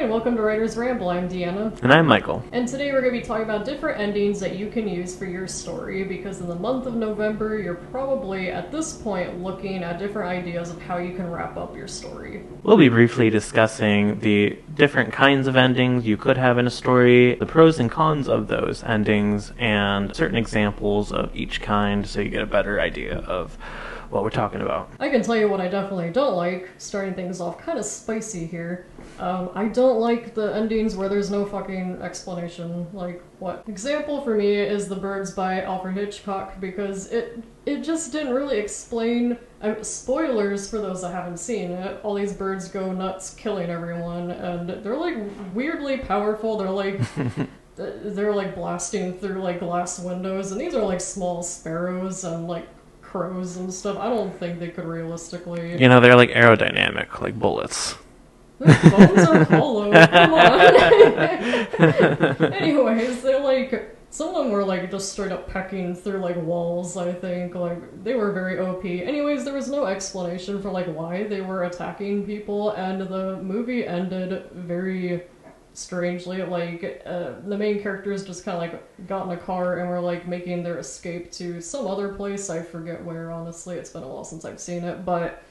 and welcome to Writer's Ramble. I'm Deanna. And I'm Michael. And today we're going to be talking about different endings that you can use for your story, because in the month of November, you're probably, at this point, looking at different ideas of how you can wrap up your story. We'll be briefly discussing the different kinds of endings you could have in a story, the pros and cons of those endings, and certain examples of each kind so you get a better idea of what we're talking about. I can tell you what I definitely don't like, starting things off kind of spicy here. I don't like the endings where there's no fucking explanation. Like, what? Example for me is The Birds by Alfred Hitchcock, because it just didn't really explain... spoilers for those that haven't seen it. All these birds go nuts killing everyone, and they're like weirdly powerful. They're like... they're like blasting through like glass windows, and these are like small sparrows and like crows and stuff. I don't think they could realistically... You know, they're like aerodynamic, like bullets. Their bones are hollow, come on! Anyways, they're like... Some of them were like just straight up pecking through like walls, I think. Like, they were very OP. Anyways, there was no explanation for like why they were attacking people, and the movie ended very... strangely. Like, the main characters just kind of like got in a car and were like making their escape to some other place. I forget where, honestly. It's been a while since I've seen it, but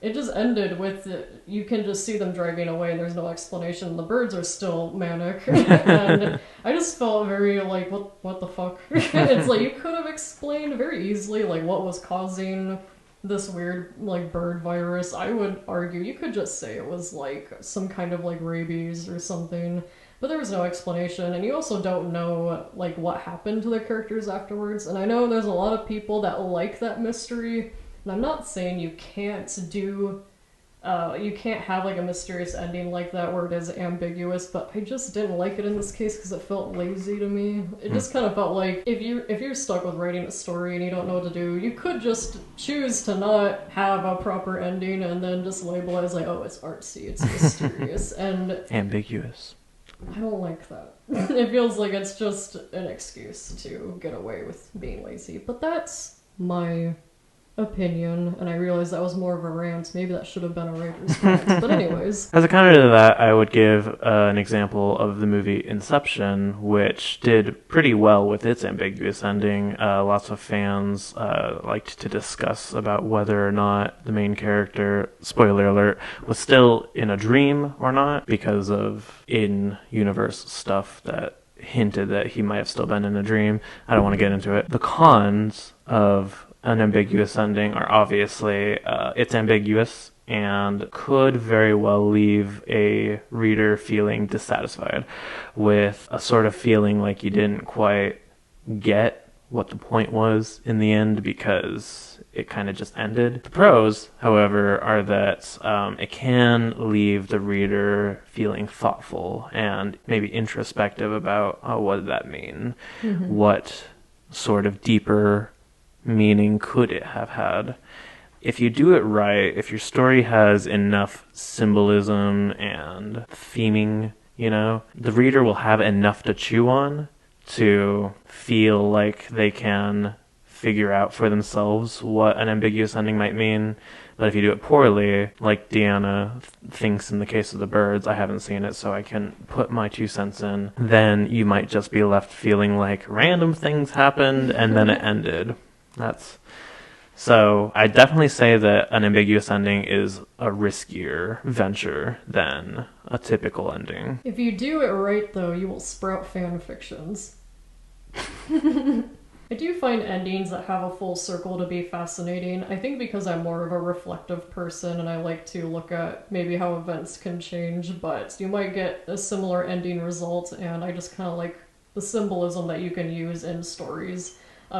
it just ended with you can just see them driving away and there's no explanation. The birds are still manic. And I just felt very like, what the fuck? It's like, you could have explained very easily like what was causing this weird, like, bird virus. I would argue you could just say it was, like, some kind of, like, rabies or something. But there was no explanation, and you also don't know, like, what happened to the characters afterwards. And I know there's a lot of people that like that mystery, and I'm not saying you can't do... you can't have, like, a mysterious ending like that where it is ambiguous, but I just didn't like it in this case because it felt lazy to me. It just kind of felt like if you're stuck with writing a story and you don't know what to do, you could just choose to not have a proper ending and then just label it as like, oh, it's artsy, it's mysterious, and... ambiguous. I don't like that. It feels like it's just an excuse to get away with being lazy, but that's my... opinion, and I realized that was more of a rant. Maybe that should have been a writer's rant. But anyways. As a counter to that, I would give an example of the movie Inception, which did pretty well with its ambiguous ending. Lots of fans liked to discuss about whether or not the main character, spoiler alert, was still in a dream or not, because of in-universe stuff that hinted that he might have still been in a dream. I don't want to get into it. The cons of an ambiguous ending are obviously it's ambiguous and could very well leave a reader feeling dissatisfied, with a sort of feeling like you didn't quite get what the point was in the end because it kind of just ended. The pros, however, are that it can leave the reader feeling thoughtful and maybe introspective about, oh, what did that mean? Mm-hmm. What sort of deeper meaning could it have had? If you do it right, if your story has enough symbolism and theming, you know, the reader will have enough to chew on to feel like they can figure out for themselves what an ambiguous ending might mean. But if you do it poorly, like Deanna thinks in the case of The Birds, I haven't seen it, so I can put my 2 cents in, then you might just be left feeling like random things happened and then it ended. So I definitely say that an ambiguous ending is a riskier venture than a typical ending. If you do it right, though, you will sprout fan fictions. I do find endings that have a full circle to be fascinating. I think because I'm more of a reflective person and I like to look at maybe how events can change, but you might get a similar ending result, and I just kind of like the symbolism that you can use in stories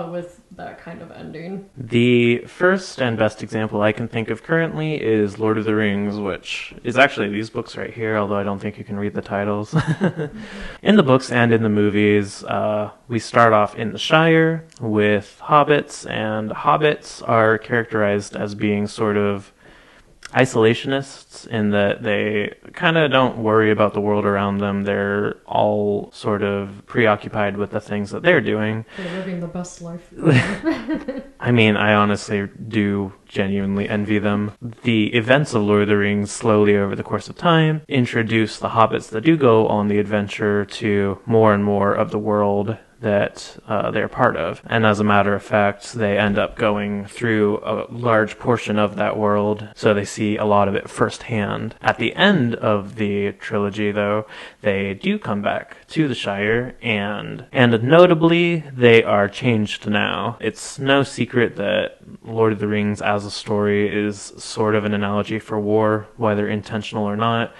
with that kind of ending. The first and best example I can think of currently is Lord of the Rings, which is actually these books right here, although I don't think you can read the titles. In the books and in the movies, we start off in the Shire with hobbits, and hobbits are characterized as being sort of isolationists in that they kind of don't worry about the world around them. They're all sort of preoccupied with the things that they're doing. They're living the best life. I mean, I honestly do genuinely envy them. The events of Lord of the Rings slowly over the course of time introduce the hobbits that do go on the adventure to more and more of the world that they're part of. And as a matter of fact, they end up going through a large portion of that world, so they see a lot of it firsthand. At the end of the trilogy, though, they do come back to the Shire, and notably, they are changed now. It's no secret that Lord of the Rings as a story is sort of an analogy for war, whether intentional or not.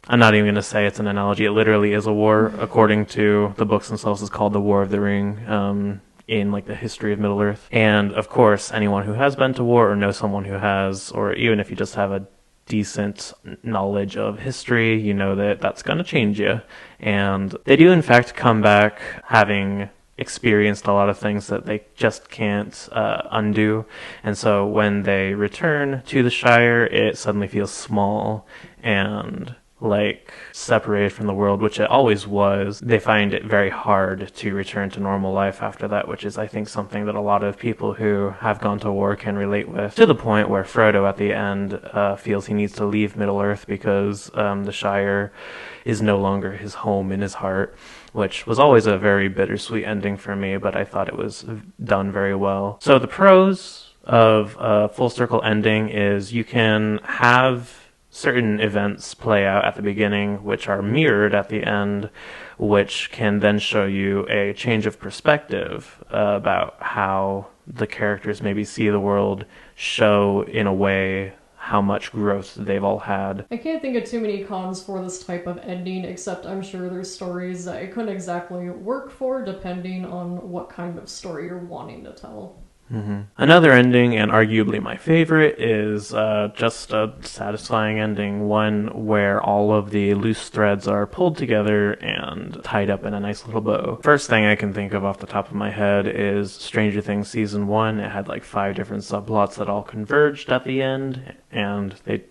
I'm not even going to say it's an analogy. It literally is a war. According to the books themselves, it's called the War of the Ring in like the history of Middle-earth. And of course, anyone who has been to war or knows someone who has, or even if you just have a decent knowledge of history, you know that that's going to change you. And they do in fact come back having experienced a lot of things that they just can't undo. And so when they return to the Shire, it suddenly feels small and like separated from the world, which it always was. They find it very hard to return to normal life after that, which is, I think, something that a lot of people who have gone to war can relate with, to the point where Frodo at the end feels he needs to leave Middle-earth because the Shire is no longer his home in his heart, which was always a very bittersweet ending for me, but I thought it was done very well. So the pros of a full circle ending is you can have certain events play out at the beginning, which are mirrored at the end, which can then show you a change of perspective about how the characters maybe see the world, show in a way how much growth they've all had. I can't think of too many cons for this type of ending, except I'm sure there's stories that it couldn't exactly work for depending on what kind of story you're wanting to tell. Mm-hmm. Another ending, and arguably my favorite, is just a satisfying ending, one where all of the loose threads are pulled together and tied up in a nice little bow. First thing I can think of off the top of my head is Stranger Things Season 1. It had like 5 different subplots that all converged at the end, and they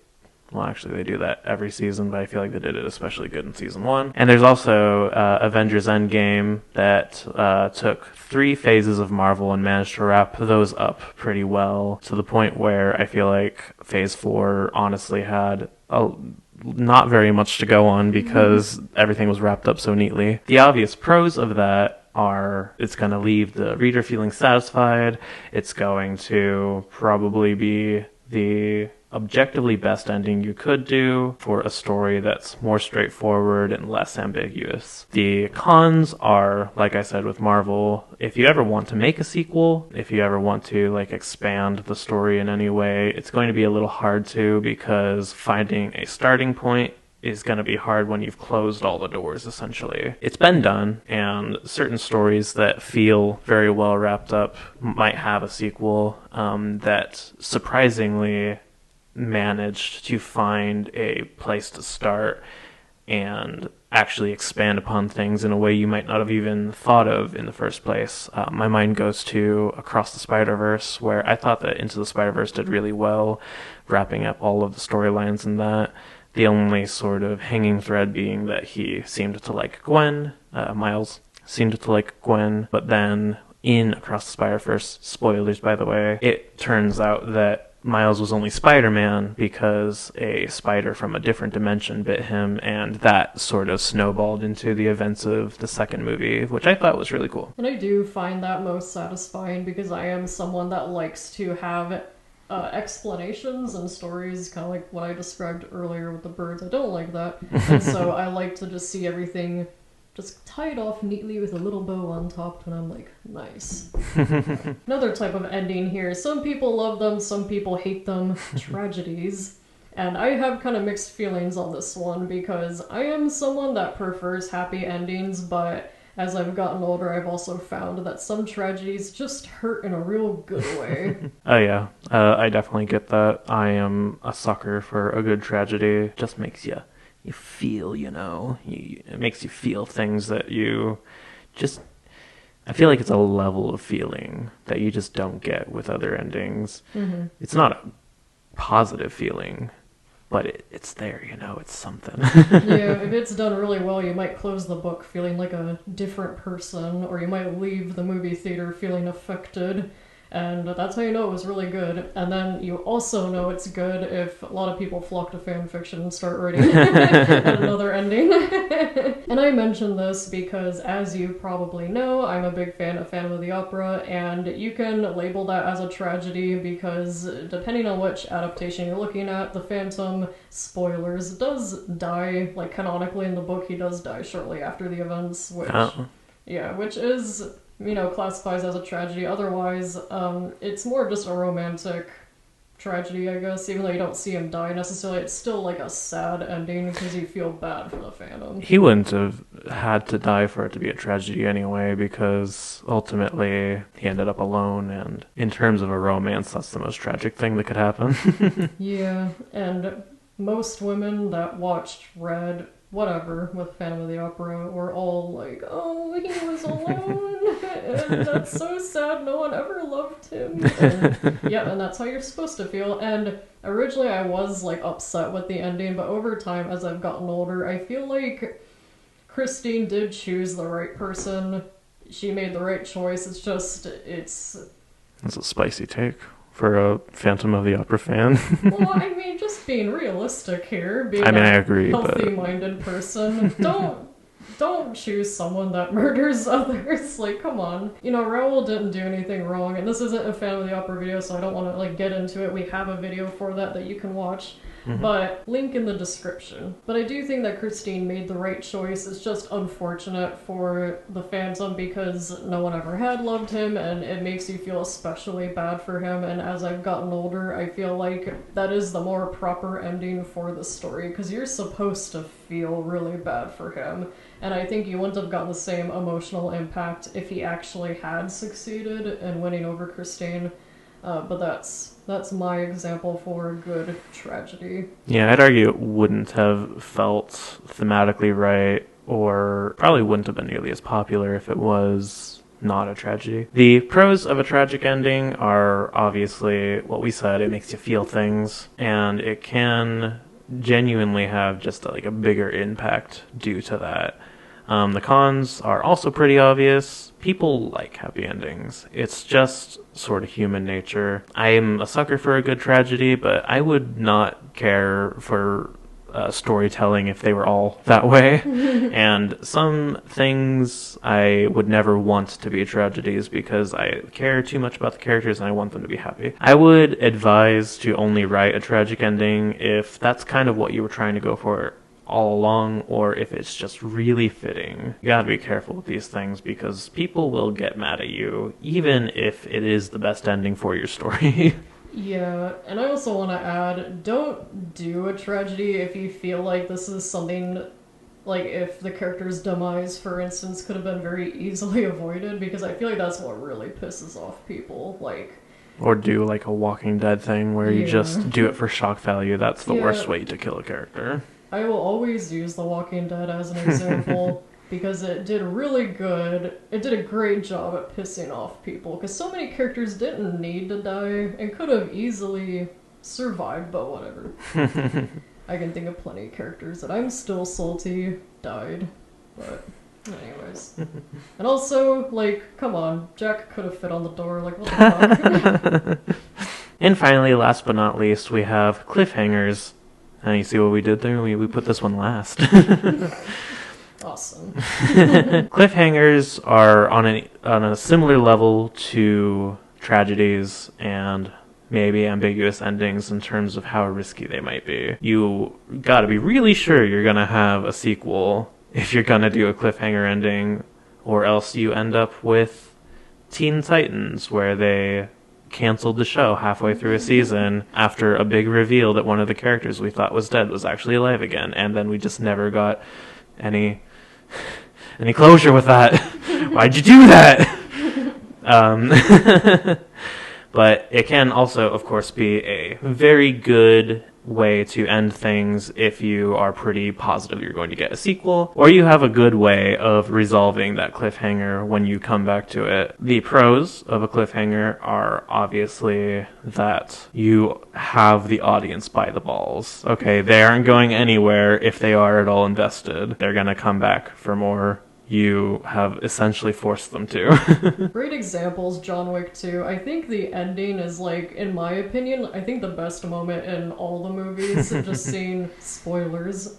do that every season, but I feel like they did it especially good in Season 1. And there's also Avengers Endgame that took 3 phases of Marvel and managed to wrap those up pretty well, to the point where I feel like Phase 4 honestly had not very much to go on because everything was wrapped up so neatly. The obvious pros of that are it's going to leave the reader feeling satisfied. It's going to probably be the objectively best ending you could do for a story that's more straightforward and less ambiguous. The cons are, like I said with Marvel, if you ever want to make a sequel, if you ever want to like expand the story in any way, it's going to be a little hard to, because finding a starting point is going to be hard when you've closed all the doors, essentially. It's been done, and certain stories that feel very well wrapped up might have a sequel that surprisingly managed to find a place to start and actually expand upon things in a way you might not have even thought of in the first place. My mind goes to Across the Spider-Verse, where I thought that Into the Spider-Verse did really well, wrapping up all of the storylines in that. The only sort of hanging thread being that he seemed to like Gwen, Miles seemed to like Gwen, but then in Across the Spider-Verse, spoilers by the way, it turns out that Miles was only Spider-Man because a spider from a different dimension bit him, and that sort of snowballed into the events of the second movie, which I thought was really cool. And I do find that most satisfying because I am someone that likes to have explanations and stories, kind of like what I described earlier with the birds. I don't like that. And so I like to just see everything just tied off neatly with a little bow on top, and I'm like, nice. Another type of ending here. Some people love them, some people hate them. Tragedies. And I have kind of mixed feelings on this one because I am someone that prefers happy endings, but as I've gotten older, I've also found that some tragedies just hurt in a real good way. Oh yeah, I definitely get that. I am a sucker for a good tragedy. Just makes you feel, it makes you feel things that you just, I feel like it's a level of feeling that you just don't get with other endings. Mm-hmm. It's not a positive feeling, but it's there, it's something. Yeah, if it's done really well, you might close the book feeling like a different person, or you might leave the movie theater feeling affected. And that's how you know it was really good. And then you also know it's good if a lot of people flock to fan fiction and start writing another ending. And I mention this because, as you probably know, I'm a big fan of Phantom of the Opera, and you can label that as a tragedy because, depending on which adaptation you're looking at, the Phantom, spoilers, does die. Like, canonically in the book, he does die shortly after the events, which... Oh. Yeah, which is... classifies as a tragedy. Otherwise, it's more just a romantic tragedy, I guess. Even though you don't see him die necessarily, it's still like a sad ending because you feel bad for the Phantom. He wouldn't have had to die for it to be a tragedy anyway, because ultimately he ended up alone, and in terms of a romance, that's the most tragic thing that could happen. Yeah, and most women that watched Red... whatever, with Phantom of the Opera, were all like, oh, he was alone, and that's so sad, no one ever loved him. And, yeah, and that's how you're supposed to feel. And originally I was, like, upset with the ending, but over time, as I've gotten older, I feel like Christine did choose the right person. She made the right choice. It's just, it's... That's a spicy take for a Phantom of the Opera fan. Well, I mean, just being realistic here, being I agree, healthy-minded person, don't choose someone that murders others. Like, come on. Ramble didn't do anything wrong, and this isn't a Phantom of the Opera video, so I don't want to, get into it. We have a video for that you can watch. Mm-hmm. But link in the description. But I do think that Christine made the right choice. It's just unfortunate for the Phantom because no one ever had loved him, and it makes you feel especially bad for him. And as I've gotten older, I feel like that is the more proper ending for the story because you're supposed to feel really bad for him. And I think you wouldn't have gotten the same emotional impact if he actually had succeeded in winning over Christine. But that's my example for a good tragedy. Yeah, I'd argue it wouldn't have felt thematically right, or probably wouldn't have been nearly as popular if it was not a tragedy. The pros of a tragic ending are obviously what we said. It makes you feel things, and it can genuinely have just a bigger impact due to that. The cons are also pretty obvious. People like happy endings. It's just sort of human nature. I'm a sucker for a good tragedy, but I would not care for storytelling if they were all that way. And some things I would never want to be tragedies because I care too much about the characters and I want them to be happy. I would advise to only write a tragic ending if that's kind of what you were trying to go for all along, or if it's just really fitting. You gotta be careful with these things because people will get mad at you, even if it is the best ending for your story. Yeah, and I also want to add, don't do a tragedy if you feel like this is something, like if the character's demise, for instance, could have been very easily avoided, because I feel like that's what really pisses off people, Or do a Walking Dead thing where you just do it for shock value. That's the worst way to kill a character. I will always use The Walking Dead as an example because it did really good. It did a great job at pissing off people because so many characters didn't need to die and could have easily survived, but whatever. I can think of plenty of characters that I'm still salty died, but anyways. And also, come on, Jack could have fit on the door, what the fuck? And finally, last but not least, we have cliffhangers. And you see what we did there? We put this one last. Awesome. Cliffhangers are on a similar level to tragedies and maybe ambiguous endings in terms of how risky they might be. You gotta be really sure you're gonna have a sequel if you're gonna do a cliffhanger ending, or else you end up with Teen Titans, where they canceled the show halfway through a season after a big reveal that one of the characters we thought was dead was actually alive again, and then we just never got any closure with that. Why'd you do that? But it can also, of course, be a very good way to end things if you are pretty positive you're going to get a sequel, or you have a good way of resolving that cliffhanger when you come back to it. The pros of a cliffhanger are obviously that you have the audience by the balls. Okay, they aren't going anywhere if they are at all invested. They're gonna come back for more. You have essentially forced them to. Great examples, John Wick 2. I think the ending is, like, in my opinion, I think the best moment in all the movies. Just seeing, spoilers,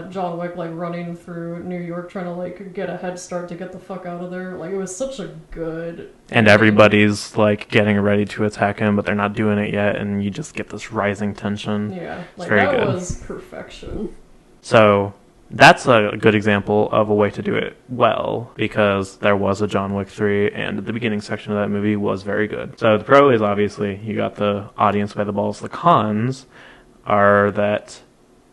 John Wick, like, running through New York trying to, like, get a head start to get the fuck out of there. Like, it was such a good And everybody's, like, getting ready to attack him, but they're not doing it yet, and you just get this rising tension. Yeah, like, very that good. was perfection. So that's a good example of a way to do it well, because there was a John Wick 3, and the beginning section of that movie was very good. So the pro is obviously you got the audience by the balls. The cons are that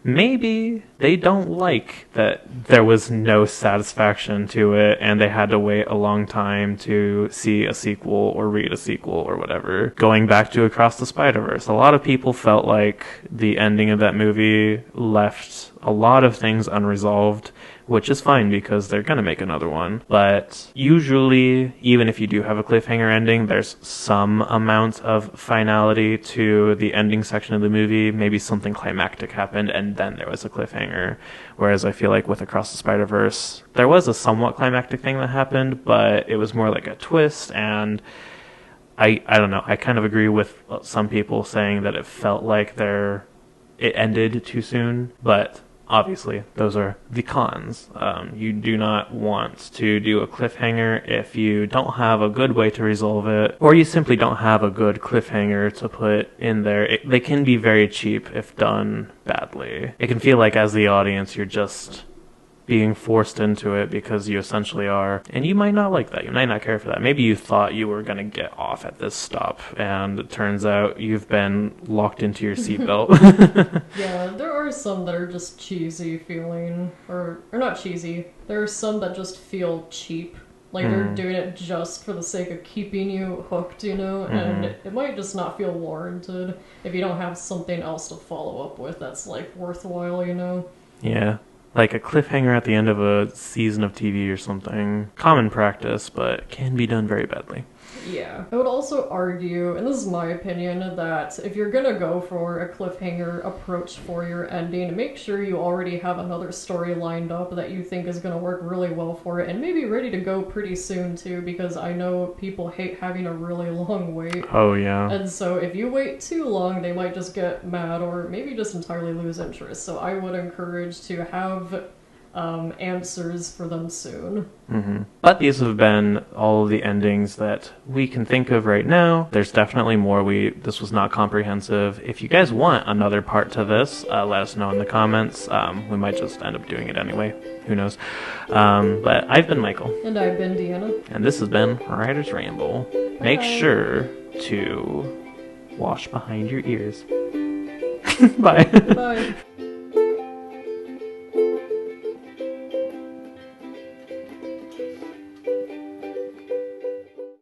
maybe they don't like that there was no satisfaction to it and they had to wait a long time to see a sequel or read a sequel or whatever. Going back to Across the Spider-Verse, a lot of people felt like the ending of that movie left a lot of things unresolved, which is fine because they're going to make another one. But usually, even if you do have a cliffhanger ending, there's some amount of finality to the ending section of the movie. Maybe something climactic happened and then there was a cliffhanger. Whereas I feel like with Across the Spider-Verse, there was a somewhat climactic thing that happened, but it was more like a twist, and I don't know. I kind of agree with some people saying that it felt like it ended too soon, but obviously, those are the cons. You do not want to do a cliffhanger if you don't have a good way to resolve it, or you simply don't have a good cliffhanger to put in there. They can be very cheap if done badly. It can feel like, as the audience, you're just being forced into it because you essentially are, and you might not like that. You might not care for that. Maybe you thought you were going to get off at this stop, and it turns out you've been locked into your seatbelt. Yeah, there are some that are just cheesy feeling, or not cheesy. There are some that just feel cheap. Like they're doing it just for the sake of keeping you hooked, you know? And it might just not feel warranted if you don't have something else to follow up with that's, like, worthwhile, you know? Yeah. Like a cliffhanger at the end of a season of TV or something. Common practice, but can be done very badly. Yeah. I would also argue, and this is my opinion, that if you're gonna go for a cliffhanger approach for your ending, make sure you already have another story lined up that you think is gonna work really well for it, and maybe ready to go pretty soon too, because I know people hate having a really long wait. Oh, yeah. And so if you wait too long, they might just get mad or maybe just entirely lose interest. So I would encourage to have answers for them soon. But these have been all of the endings that we can think of right now. There's definitely more. This was not comprehensive. If you guys want another part to this, let us know in the comments. We might just end up doing it anyway. Who knows? But I've been Michael. And I've been Deanna. And this has been Writer's Ramble. Make sure to wash behind your ears. Bye. Bye.